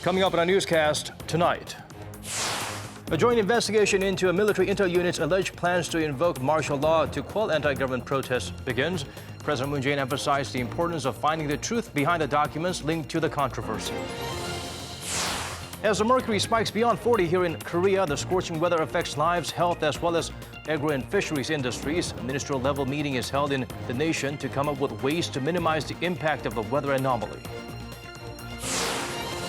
Coming up on our newscast tonight. A joint investigation into a military intel unit's alleged plans to invoke martial law to quell anti-government protests begins. President Moon Jae-in emphasized the importance of finding the truth behind the documents linked to the controversy. As the mercury spikes beyond 40 here in Korea, the scorching weather affects lives, health, as well as agro and fisheries industries. A ministerial-level meeting is held in the nation to come up with ways to minimize the impact of the weather anomaly.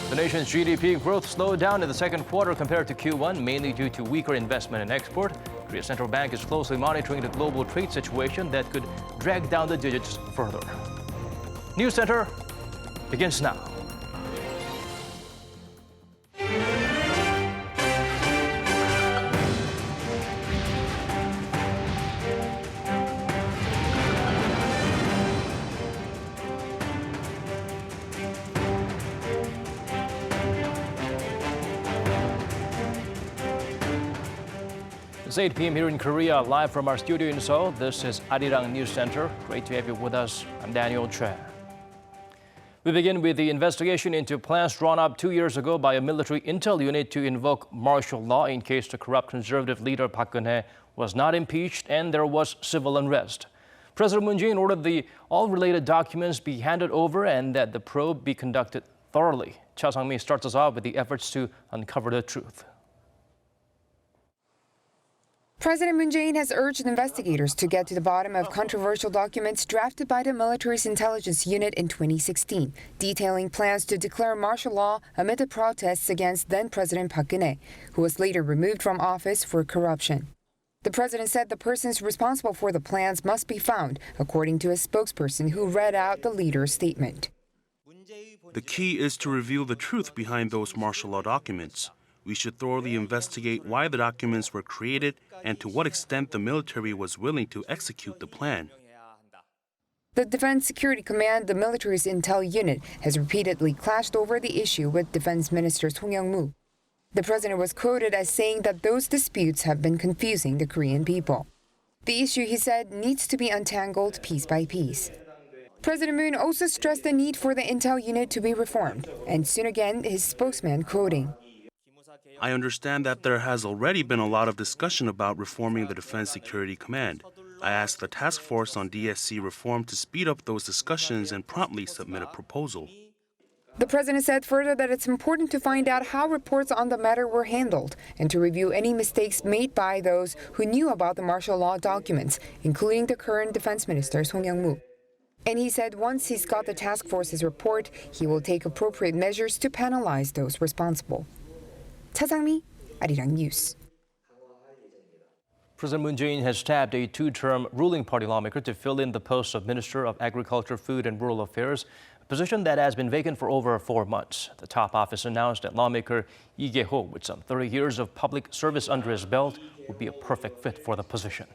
The nation's GDP growth slowed down in the second quarter compared to Q1, mainly due to weaker investment and export. Korea's central bank is closely monitoring the global trade situation that could drag down the digits further. News Center begins now. It's 8 p.m. here in Korea, live from our studio in Seoul. This is Arirang News Center. Great to have you with us. I'm Daniel Choi. We begin with the investigation into plans drawn up 2 years ago by a military intel unit to invoke martial law in case the corrupt conservative leader Park Geun-hye was not impeached and there was civil unrest. President Moon Jae-in ordered all related documents be handed over and that the probe be conducted thoroughly. Cha Sang-mi starts us off with the efforts to uncover the truth. President Moon Jae-in has urged investigators to get to the bottom of controversial documents drafted by the military's intelligence unit in 2016, detailing plans to declare martial law amid the protests against then-President Park Geun-hye, who was later removed from office for corruption. The president said the persons responsible for the plans must be found, according to a spokesperson who read out the leader's statement. The key is to reveal the truth behind those martial law documents. We should thoroughly investigate why the documents were created and to what extent the military was willing to execute the plan. The Defense Security Command, the military's intel unit, has repeatedly clashed over the issue with Defense Minister Song Young-moo. The president was quoted as saying that those disputes have been confusing the Korean people. The issue, he said, needs to be untangled piece by piece. President Moon also stressed the need for the intel unit to be reformed, and soon again his spokesman quoting, I understand that there has already been a lot of discussion about reforming the Defense Security Command. I asked the task force on DSC reform to speed up those discussions and promptly submit a proposal. The president said further that it's important to find out how reports on the matter were handled and to review any mistakes made by those who knew about the martial law documents, including the current defense minister Song Young-moo. And he said once he's got the task force's report, he will take appropriate measures to penalize those responsible. Cha Sang-mi, Arirang News. President Moon Jae-in has tapped a two-term ruling party lawmaker to fill in the post of Minister of Agriculture, Food and Rural Affairs, a position that has been vacant for over 4 months. The top office announced that lawmaker Lee Ge-ho, with some 30 years of public service under his belt, would be a perfect fit for the position.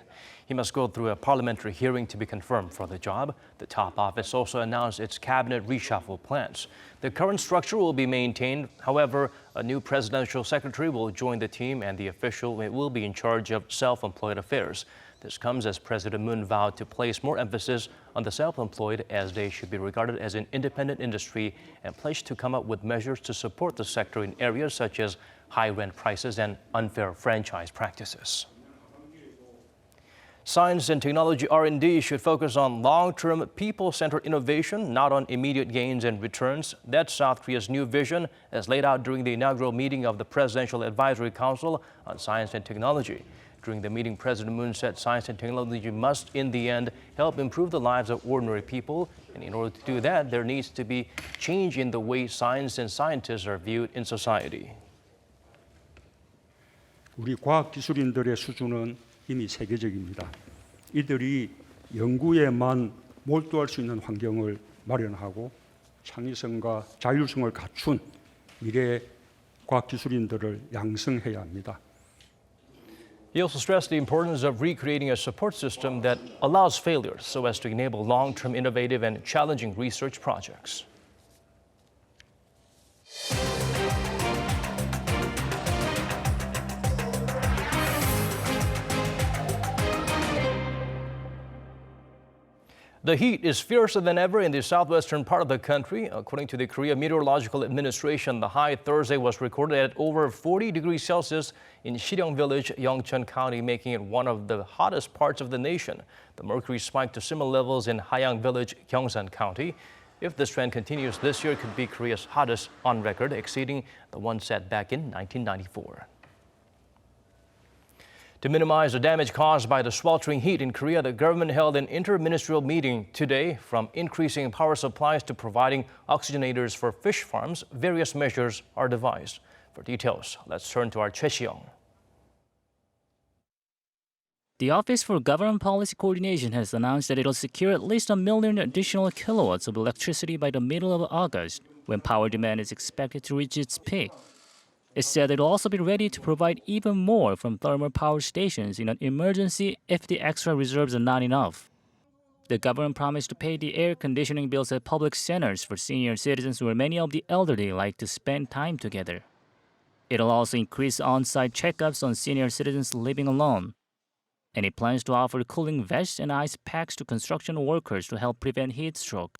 He must go through a parliamentary hearing to be confirmed for the job. The top office also announced its cabinet reshuffle plans. The current structure will be maintained. However, a new presidential secretary will join the team and the official will be in charge of self-employed affairs. This comes as President Moon vowed to place more emphasis on the self-employed as they should be regarded as an independent industry and pledged to come up with measures to support the sector in areas such as high rent prices and unfair franchise practices. Science and technology R&D should focus on long-term people-centered innovation, not on immediate gains and returns. That's South Korea's new vision, as laid out during the inaugural meeting of the Presidential Advisory Council on Science and Technology. During the meeting, President Moon said science and technology must, in the end, help improve the lives of ordinary people. And in order to do that, there needs to be change in the way science and scientists are viewed in society. 우리 과학기술인들의 수준은 이미 세계적입니다. 이들이 연구에만 몰두할 수 있는 환경을 마련하고 창의성과 자율성을 갖춘 미래의 과학기술인들을 양성해야 합니다. He also stressed the importance of recreating a support system that allows failures so as to enable long-term innovative and challenging research projects. The heat is fiercer than ever in the southwestern part of the country. According to the Korea Meteorological Administration, the high Thursday was recorded at over 40 degrees Celsius in Shiryeong Village, Yeongcheon County, making it one of the hottest parts of the nation. The mercury spiked to similar levels in Haeyang Village, Gyeongsan County. If this trend continues this year, it could be Korea's hottest on record, exceeding the one set back in 1994. To minimize the damage caused by the sweltering heat in Korea, the government held an interministerial meeting today. From increasing power supplies to providing oxygenators for fish farms, various measures are devised. For details, let's turn to our Choi Si-young. The Office for Government Policy Coordination has announced that it'll secure at least 1 million additional kilowatts of electricity by the middle of August, when power demand is expected to reach its peak. It said it'll also be ready to provide even more from thermal power stations in an emergency if the extra reserves are not enough. The government promised to pay the air conditioning bills at public centers for senior citizens where many of the elderly like to spend time together. It'll also increase on-site checkups on senior citizens living alone. And it plans to offer cooling vests and ice packs to construction workers to help prevent heat stroke.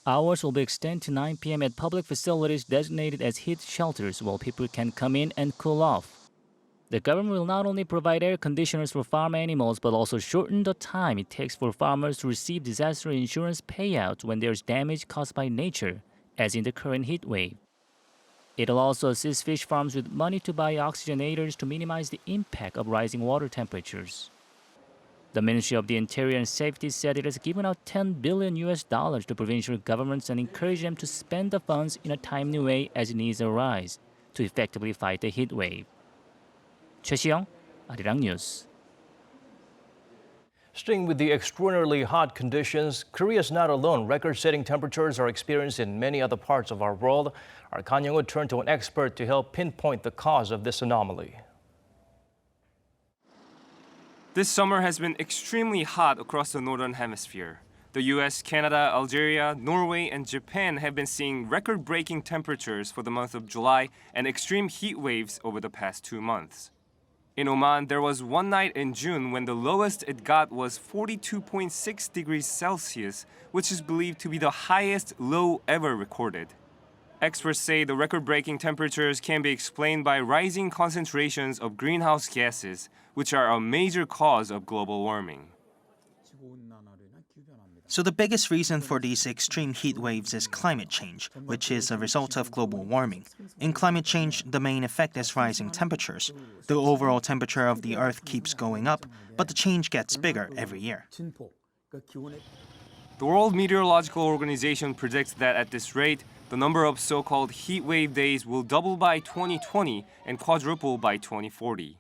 Hours will be extended to 9 p.m. at public facilities designated as heat shelters while people can come in and cool off. The government will not only provide air conditioners for farm animals but also shorten the time it takes for farmers to receive disaster insurance payouts when there's damage caused by nature, as in the current heat wave. It'll also assist fish farms with money to buy oxygenators to minimize the impact of rising water temperatures. The Ministry of the Interior and Safety said it has given out $10 billion to provincial governments and encouraged them to spend the funds in a timely way as needs arise to effectively fight the heat wave. Choi Si-young, Arirang News. Staying with the extraordinarily hot conditions, Korea is not alone. Record-setting temperatures are experienced in many other parts of our world. Our Kan Young-woo turned to an expert to help pinpoint the cause of this anomaly. This summer has been extremely hot across the Northern Hemisphere. The US, Canada, Algeria, Norway, and Japan have been seeing record-breaking temperatures for the month of July and extreme heat waves over the past 2 months. In Oman, there was one night in June when the lowest it got was 42.6 degrees Celsius, which is believed to be the highest low ever recorded. Experts say the record-breaking temperatures can be explained by rising concentrations of greenhouse gases, which are a major cause of global warming. So the biggest reason for these extreme heat waves is climate change, which is a result of global warming. In climate change, the main effect is rising temperatures. The overall temperature of the Earth keeps going up, but the change gets bigger every year. The World Meteorological Organization predicts that at this rate, the number of so-called heat wave days will double by 2020 and quadruple by 2040.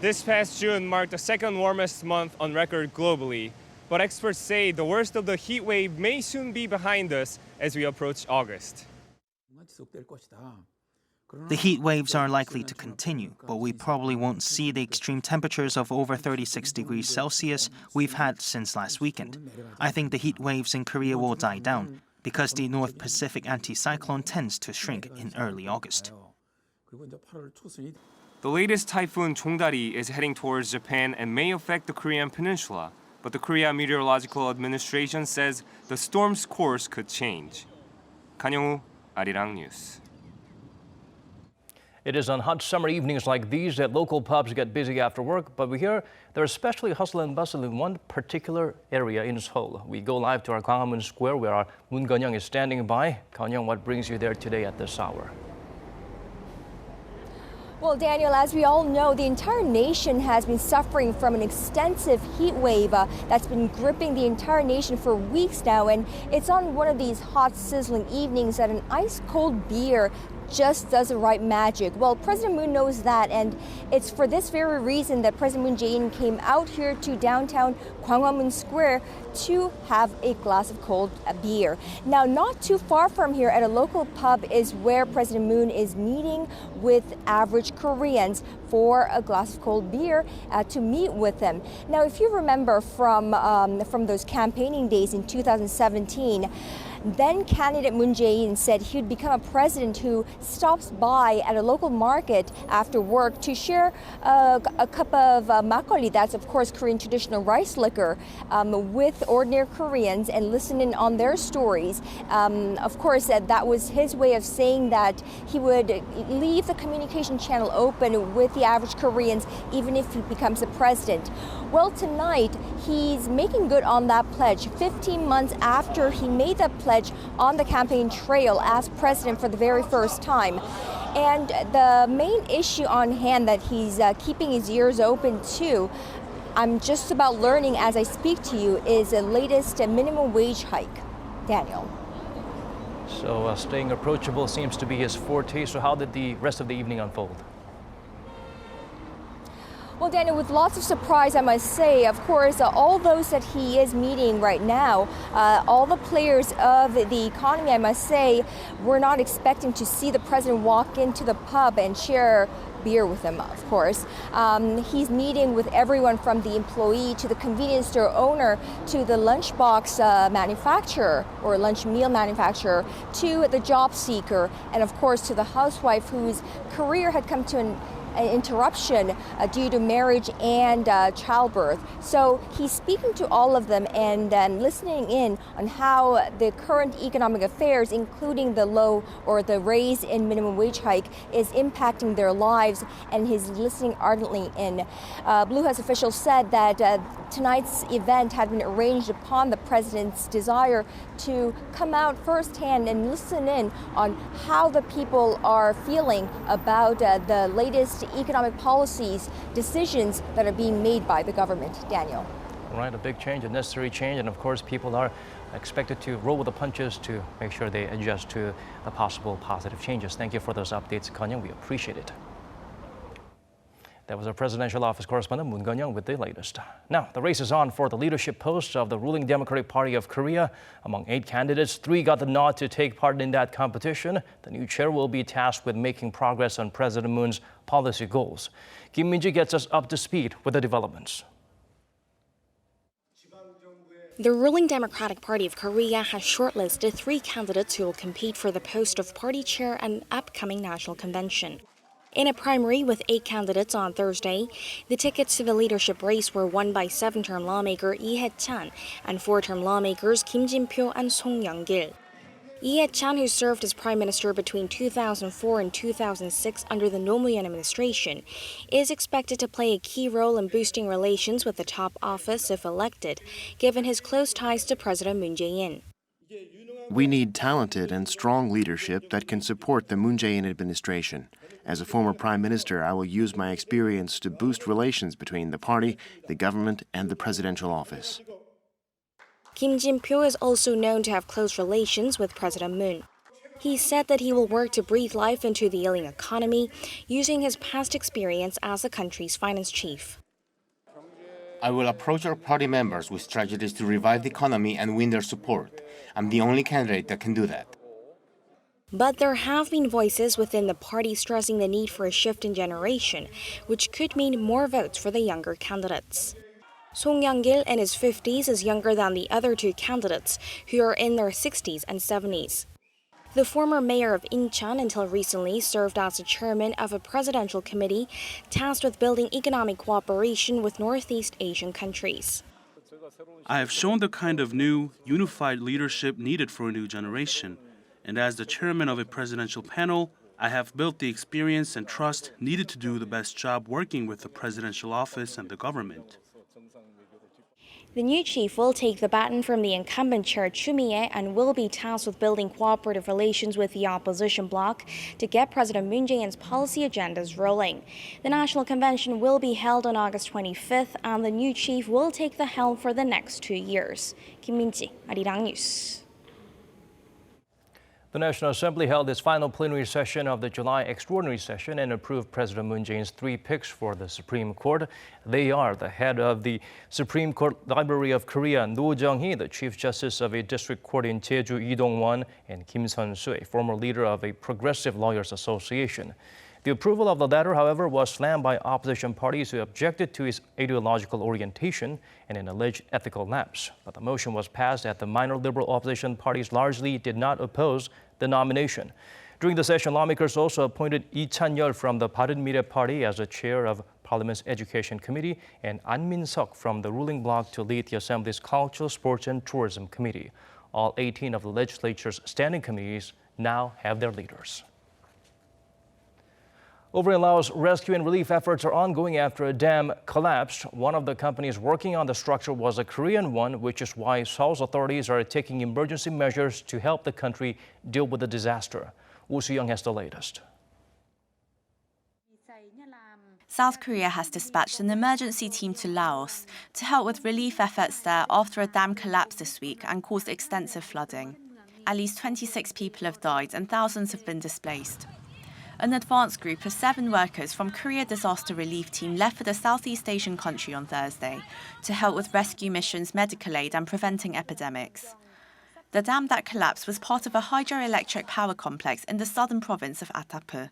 This past June marked the second warmest month on record globally, but experts say the worst of the heat wave may soon be behind us as we approach August. The heat waves are likely to continue, but we probably won't see the extreme temperatures of over 36 degrees Celsius we've had since last weekend. I think the heat waves in Korea will die down because the North Pacific anticyclone tends to shrink in early August. The latest typhoon Chongdari is heading towards Japan and may affect the Korean peninsula, but the Korea Meteorological Administration says the storm's course could change. Kan Young-woo, Arirang News. It is on hot summer evenings like these that local pubs get busy after work, but we hear they're especially hustle and bustle in one particular area in Seoul. We go live to our Gwanghwamun Square where our Moon Geon-young is standing by. Geon-young, what brings you there today at this hour? Well, Daniel, as we all know, the entire nation has been suffering from an extensive heat wave that's been gripping the entire nation for weeks now. And it's on one of these hot, sizzling evenings that an ice-cold beer just does the right magic. Well, President Moon knows that, and it's for this very reason that President Moon Jae-in came out here to downtown Gwanghwamun Square to have a glass of cold beer. Now, not too far from here at a local pub is where President Moon is meeting with average Koreans for a glass of cold beer to meet with him. Now, if you remember from those campaigning days in 2017, then candidate Moon Jae-in said he'd become a president who stops by at a local market after work to share a cup of makgeolli, that's of course Korean traditional rice liquor, with ordinary Koreans and listen in on their stories. Of course, that was his way of saying that he would leave the communication channel open with the average Koreans even if he becomes a president. Well, tonight he's making good on that pledge 15 months after he made that pledge on the campaign trail as president for the very first time. And the main issue on hand that he's keeping his ears open to, I'm just about learning as I speak to you, is the latest minimum wage hike. Daniel. So staying approachable seems to be his forte. So how did the rest of the evening unfold? Well, Daniel, with lots of surprise, I must say. Of course, all those that he is meeting right now, all the players of the economy, I must say, we're not expecting to see the president walk into the pub and share beer with him, of course. He's meeting with everyone from the employee to the convenience store owner to the lunchbox manufacturer or lunch meal manufacturer to the job seeker and, of course, to the housewife whose career had come to an interruption due to marriage and childbirth. So he's speaking to all of them and listening in on how the current economic affairs, including the low or the raise in minimum wage hike, is impacting their lives, and he's listening ardently in. Blue House officials said that tonight's event had been arranged upon the president's desire to come out firsthand and listen in on how the people are feeling about the latest economic policies, decisions that are being made by the government. Daniel. Right, a big change, a necessary change, and of course people are expected to roll with the punches to make sure they adjust to the possible positive changes. Thank you for those updates, Kanyang. We appreciate it. That was our presidential office correspondent, Moon Jae-in, with the latest. Now, the race is on for the leadership post of the ruling Democratic Party of Korea. Among 8 candidates, 3 got the nod to take part in that competition. The new chair will be tasked with making progress on President Moon's policy goals. Kim Min-ji gets us up to speed with the developments. The ruling Democratic Party of Korea has shortlisted 3 candidates who will compete for the post of party chair at an upcoming national convention. In a primary with 8 candidates on Thursday, the tickets to the leadership race were won by 7-term lawmaker Lee Hae-chan and 4-term lawmakers Kim Jin-pyo and Song Young-gil. Lee Hae-chan, who served as prime minister between 2004 and 2006 under the Nomuyen administration, is expected to play a key role in boosting relations with the top office if elected, given his close ties to President Moon Jae-in. We need talented and strong leadership that can support the Moon Jae-in administration. As a former prime minister, I will use my experience to boost relations between the party, the government, and the presidential office. Kim Jin-pyo is also known to have close relations with President Moon. He said that he will work to breathe life into the ailing economy, using his past experience as the country's finance chief. I will approach our party members with strategies to revive the economy and win their support. I'm the only candidate that can do that. But there have been voices within the party stressing the need for a shift in generation, which could mean more votes for the younger candidates. Song Young-gil in his 50s is younger than the other 2 candidates, who are in their 60s and 70s. The former mayor of Incheon until recently served as the chairman of a presidential committee tasked with building economic cooperation with Northeast Asian countries. I have shown the kind of new, unified leadership needed for a new generation. And as the chairman of a presidential panel, I have built the experience and trust needed to do the best job working with the presidential office and the government. The new chief will take the baton from the incumbent chair Choo Mi-ae and will be tasked with building cooperative relations with the opposition bloc to get President Moon Jae-in's policy agendas rolling. The national convention will be held on August 25th, and the new chief will take the helm for the next 2 years. Kim Min-ji, Arirang News. The National Assembly held its final plenary session of the July extraordinary session and approved President Moon Jae-in's 3 picks for the Supreme Court. They are the head of the Supreme Court Library of Korea, No Jung-hee, the Chief Justice of a district court in Jeju, Lee Dong-won, and Kim Sun-soo, a former leader of a Progressive Lawyers Association. The approval of the letter, however, was slammed by opposition parties who objected to its ideological orientation and an alleged ethical lapse. But the motion was passed as the minor liberal opposition parties largely did not oppose the nomination. During the session, lawmakers also appointed Lee Chan-yeol from the Bareunmirae Party as the chair of Parliament's Education Committee and An Min-seok from the ruling bloc to lead the Assembly's Culture, Sports and Tourism Committee. All 18 of the legislature's standing committees now have their leaders. Over in Laos, rescue and relief efforts are ongoing after a dam collapsed. One of the companies working on the structure was a Korean one, which is why Seoul's authorities are taking emergency measures to help the country deal with the disaster. Woo Soo-young has the latest. South Korea has dispatched an emergency team to Laos to help with relief efforts there after a dam collapsed this week and caused extensive flooding. At least 26 people have died and thousands have been displaced. An advanced group of 7 workers from Korea Disaster Relief Team left for the Southeast Asian country on Thursday to help with rescue missions, medical aid and preventing epidemics. The dam that collapsed was part of a hydroelectric power complex in the southern province of Attapeu.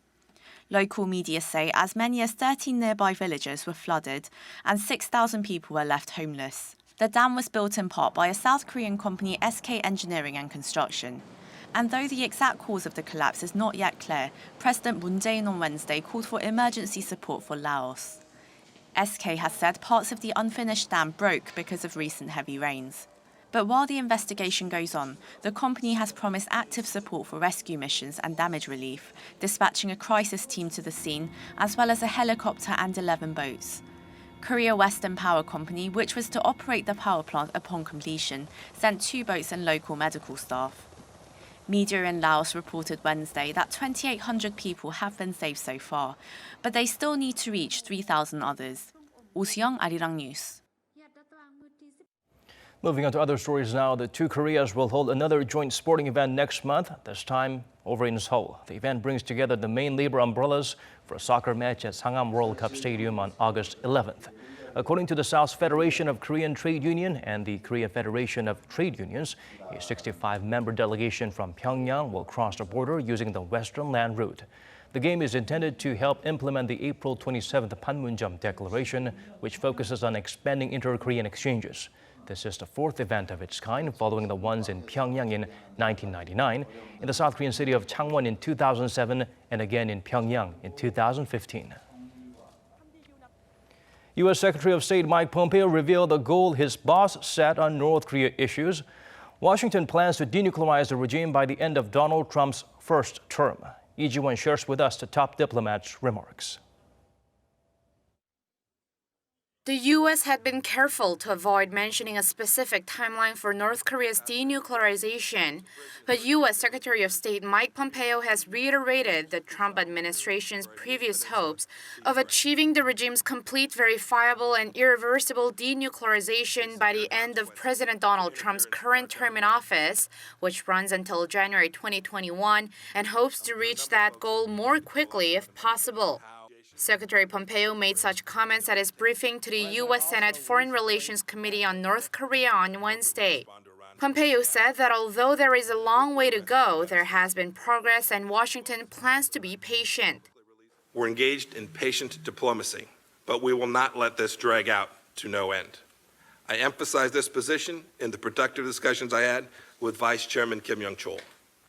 Local media say as many as 13 nearby villages were flooded and 6,000 people were left homeless. The dam was built in part by a South Korean company, SK Engineering and Construction. And though the exact cause of the collapse is not yet clear, President Moon Jae-in on Wednesday called for emergency support for Laos. SK has said parts of the unfinished dam broke because of recent heavy rains. But while the investigation goes on, the company has promised active support for rescue missions and damage relief, dispatching a crisis team to the scene, as well as a helicopter and 11 boats. Korea Western Power Company, which was to operate the power plant upon completion, sent 2 boats and local medical staff. Media in Laos reported Wednesday that 2,800 people have been saved so far, but they still need to reach 3,000 others. Woo Soo-young, Arirang News. Moving on to other stories now, the two Koreas will hold another joint sporting event next month, this time over in Seoul. The event brings together the main labor umbrellas for a soccer match at Sangam World Cup Stadium on August 11th. According to the South Federation of Korean Trade Union and the Korea Federation of Trade Unions, a 65-member delegation from Pyongyang will cross the border using the Western Land Route. The game is intended to help implement the April 27th Panmunjom Declaration, which focuses on expanding inter-Korean exchanges. This is the 4th event of its kind, following the ones in Pyongyang in 1999, in the South Korean city of Changwon in 2007, and again in Pyongyang in 2015. U.S. Secretary of State Mike Pompeo revealed the goal his boss set on North Korea issues. Washington plans to denuclearize the regime by the end of Donald Trump's first term. Lee Ji-won shares with us the top diplomat's remarks. The U.S. had been careful to avoid mentioning a specific timeline for North Korea's denuclearization, but U.S. Secretary of State Mike Pompeo has reiterated the Trump administration's previous hopes of achieving the regime's complete, verifiable, and irreversible denuclearization by the end of President Donald Trump's current term in office, which runs until January 2021, and hopes to reach that goal more quickly if possible. Secretary Pompeo made such comments at his briefing to the U.S. Senate Foreign Relations Committee on North Korea on Wednesday. Pompeo said that although there is a long way to go, there has been progress and Washington plans to be patient. We're engaged in patient diplomacy, but we will not let this drag out to no end. I emphasize this position in the productive discussions I had with Vice Chairman Kim Young-chol.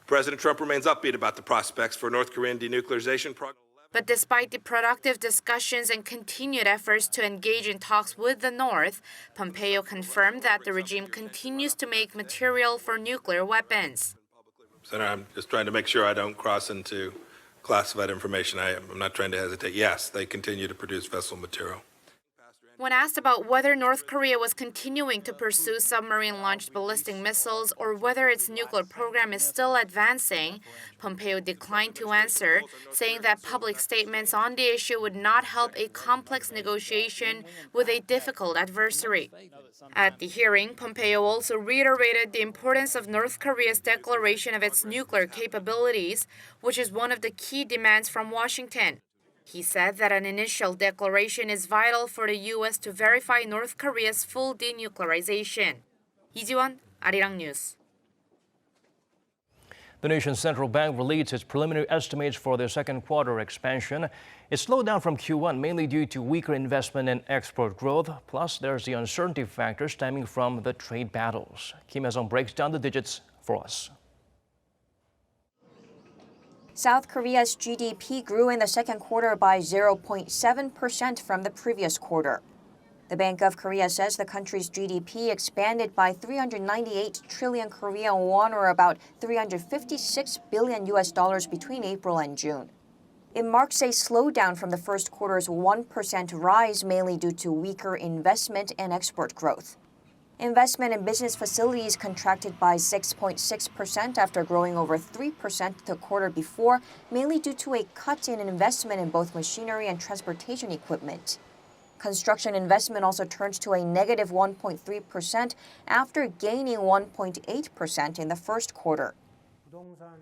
President Trump remains upbeat about the prospects for North Korean denuclearization progress. But despite the productive discussions and continued efforts to engage in talks with the North, Pompeo confirmed that the regime continues to make material for nuclear weapons. Senator, I'm just trying to make sure I don't cross into classified information. I'm not trying to hesitate. Yes, they continue to produce vessel material. When asked about whether North Korea was continuing to pursue submarine-launched ballistic missiles or whether its nuclear program is still advancing, Pompeo declined to answer, saying that public statements on the issue would not help a complex negotiation with a difficult adversary. At the hearing, Pompeo also reiterated the importance of North Korea's declaration of its nuclear capabilities, which is one of the key demands from Washington. He said that an initial declaration is vital for the U.S. to verify North Korea's full denuclearization. Lee Ji-won, Arirang News. The nation's central bank released its preliminary estimates for the second quarter expansion. It slowed down from Q1 mainly due to weaker investment and export growth. Plus, there's the uncertainty factor stemming from the trade battles. Kim Hye-sung breaks down the digits for us. South Korea's GDP grew in the second quarter by 0.7% from the previous quarter. The Bank of Korea says the country's GDP expanded by 398 trillion Korean won, or about $356 billion between April and June. It marks a slowdown from the first quarter's 1% rise, mainly due to weaker investment and export growth. Investment in business facilities contracted by 6.6% after growing over 3% the quarter before, mainly due to a cut in investment in both machinery and transportation equipment. Construction investment also turned to a negative 1.3% after gaining 1.8% in the first quarter.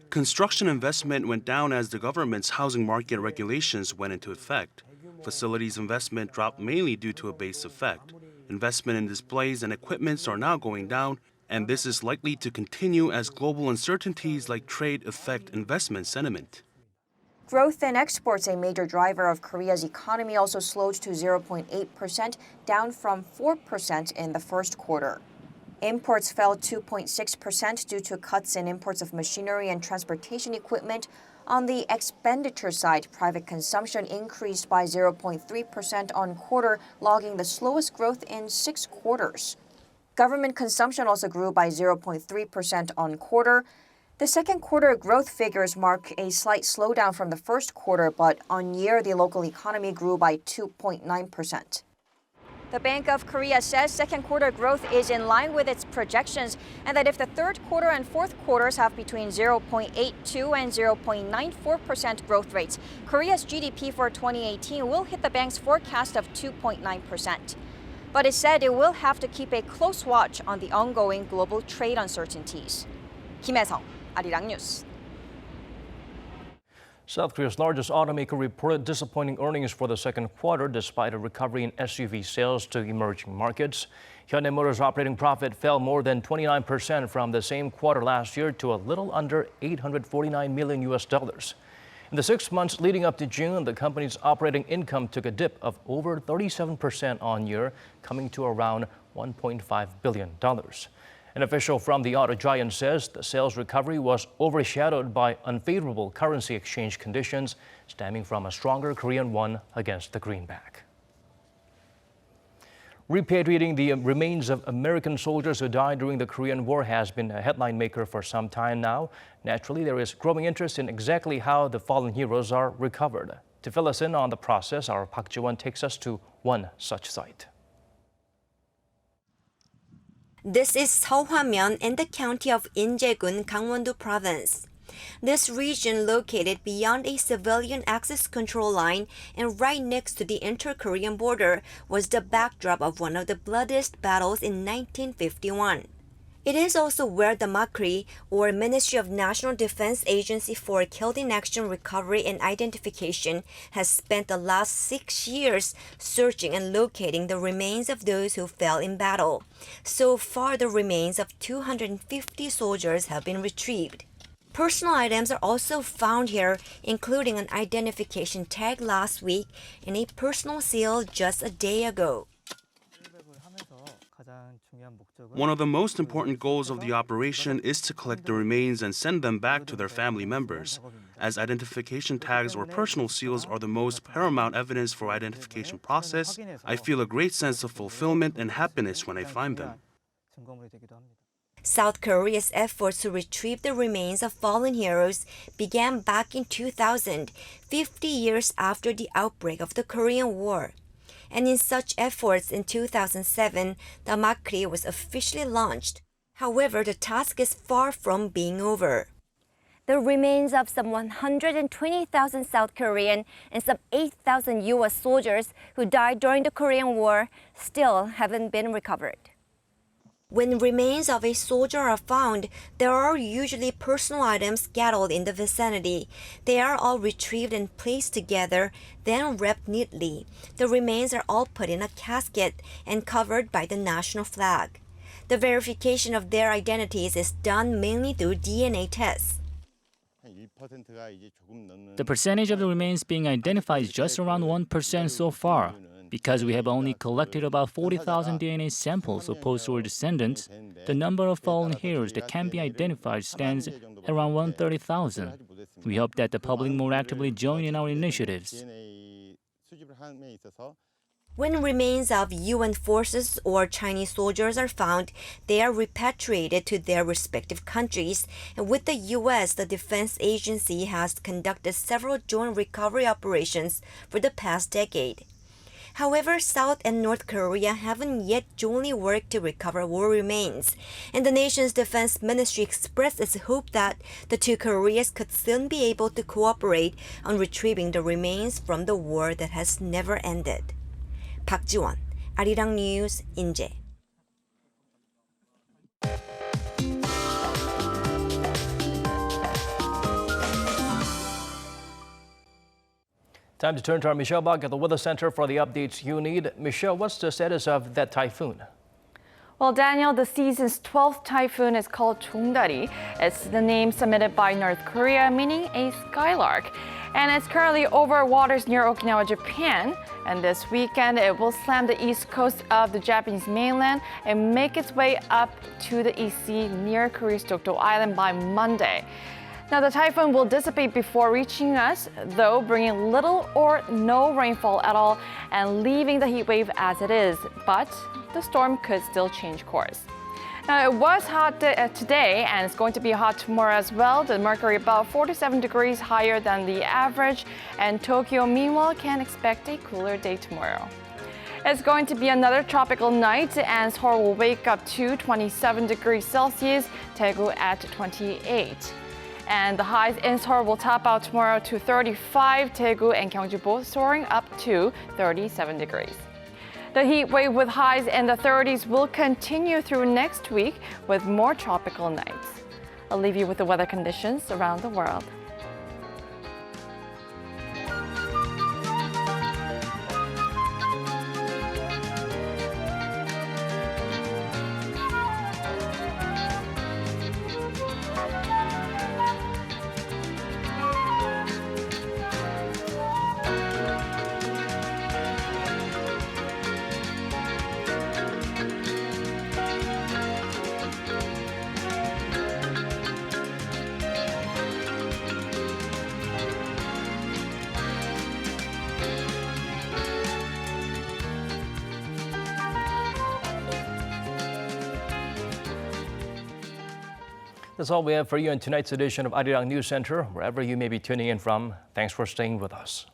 Construction investment went down as the government's housing market regulations went into effect. Facilities investment dropped mainly due to a base effect. Investment in displays and equipments are now going down, and this is likely to continue as global uncertainties like trade affect investment sentiment. Growth in exports, a major driver of Korea's economy, also slowed to 0.8%, down from 4% in the first quarter. Imports fell 2.6% due to cuts in imports of machinery and transportation equipment. On the expenditure side, private consumption increased by 0.3% on quarter, logging the slowest growth in 6 quarters. Government consumption also grew by 0.3% on quarter. The second quarter growth figures mark a slight slowdown from the first quarter, but on year, the local economy grew by 2.9%. The Bank of Korea says second quarter growth is in line with its projections, and that if the third quarter and fourth quarters have between 0.82 and 0.94% growth rates, Korea's GDP for 2018 will hit the bank's forecast of 2.9%. But it said it will have to keep a close watch on the ongoing global trade uncertainties. Kim Hye-sung, Arirang News. South Korea's largest automaker reported disappointing earnings for the second quarter despite a recovery in SUV sales to emerging markets. Hyundai Motors' operating profit fell more than 29% from the same quarter last year to a little under $849 million. In the 6 months leading up to June, the company's operating income took a dip of over 37% on year, coming to around $1.5 billion. An official from the auto giant says the sales recovery was overshadowed by unfavorable currency exchange conditions stemming from a stronger Korean won against the greenback. Repatriating the remains of American soldiers who died during the Korean War has been a headline maker for some time now. Naturally, there is growing interest in exactly how the fallen heroes are recovered. To fill us in on the process, our Park Ji-won takes us to one such site. This is Seohwamyeon in the county of Injae-gun, Gangwon-do province. This region, located beyond a civilian access control line and right next to the inter-Korean border, was the backdrop of one of the bloodiest battles in 1951. It is also where the MACRI, or Ministry of National Defense Agency for Killed in Action Recovery and Identification, has spent the last 6 years searching and locating the remains of those who fell in battle. So far, the remains of 250 soldiers have been retrieved. Personal items are also found here, including an identification tag last week and a personal seal just a day ago. One of the most important goals of the operation is to collect the remains and send them back to their family members. As identification tags or personal seals are the most paramount evidence for identification process, I feel a great sense of fulfillment and happiness when I find them. South Korea's efforts to retrieve the remains of fallen heroes began back in 2000, 50 years after the outbreak of the Korean War. And in such efforts in 2007, the MACRI was officially launched. However, the task is far from being over. The remains of some 120,000 South Korean and some 8,000 U.S. soldiers who died during the Korean War still haven't been recovered. When remains of a soldier are found, there are usually personal items scattered in the vicinity. They are all retrieved and placed together, then wrapped neatly. The remains are all put in a casket and covered by the national flag. The verification of their identities is done mainly through DNA tests. The percentage of the remains being identified is just around 1% so far. Because we have only collected about 40,000 DNA samples of post-war descendants, the number of fallen hairs that can be identified stands at around 130,000. We hope that the public more actively join in our initiatives. When remains of UN forces or Chinese soldiers are found, they are repatriated to their respective countries. And with the US, the defense agency has conducted several joint recovery operations for the past decade. However, South and North Korea haven't yet jointly worked to recover war remains, and the nation's defense ministry expressed its hope that the two Koreas could soon be able to cooperate on retrieving the remains from the war that has never ended. Park Ji-won, Arirang News, Inje. Time to turn to our Michelle Bach at the Weather Center for the updates you need. Michelle, what's the status of that typhoon? Well, Daniel, the season's 12th typhoon is called Chongdari. It's the name submitted by North Korea, meaning a skylark. And it's currently over waters near Okinawa, Japan. And this weekend, it will slam the east coast of the Japanese mainland and make its way up to the East Sea near Korea's Dokdo Island by Monday. Now, the typhoon will dissipate before reaching us, though bringing little or no rainfall at all and leaving the heat wave as it is. But the storm could still change course. Now, it was hot today, and it's going to be hot tomorrow as well. The mercury about 47 degrees higher than the average, and Tokyo, meanwhile, can expect a cooler day tomorrow. It's going to be another tropical night, and Seoul will wake up to 27 degrees Celsius, Daegu at 28. And the highs in Seoul will top out tomorrow to 35, Daegu and Gyeongju both soaring up to 37 degrees. The heat wave with highs in the 30s will continue through next week with more tropical nights. I'll leave you with the weather conditions around the world. That's all we have for you in tonight's edition of Arirang News Center. Wherever you may be tuning in from, thanks for staying with us.